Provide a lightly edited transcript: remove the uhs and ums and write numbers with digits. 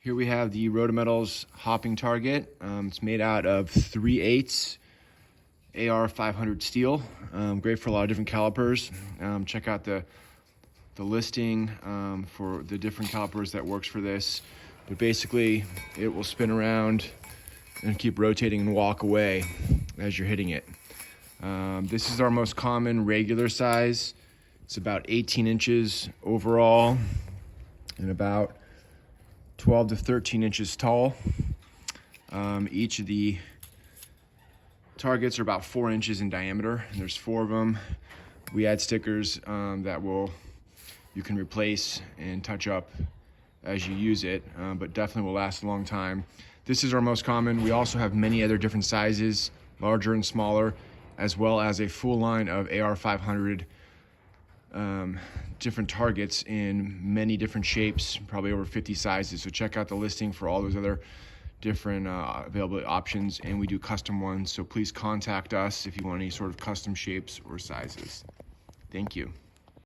Here we have the RotoMetals hopping target. It's made out of 3/8 AR500 steel. Great for a lot of different calipers. Check out the listing for the different calipers that works for this. But basically, it will spin around and keep rotating and walk away as you're hitting it. This is our most common regular size. It's about 18 inches overall and about 12 to 13 inches tall. Each of the targets are about 4 inches in diameter, and there's 4 of them. We add stickers that you can replace and touch up as you use it, but definitely will last a long time. This is our most common. We also have many other different sizes, larger and smaller, as well as a full line of AR500 different targets in many different shapes, probably over 50 sizes. So check out the listing for all those other different available options, and we do custom ones. So please contact us if you want any sort of custom shapes or sizes. Thank you.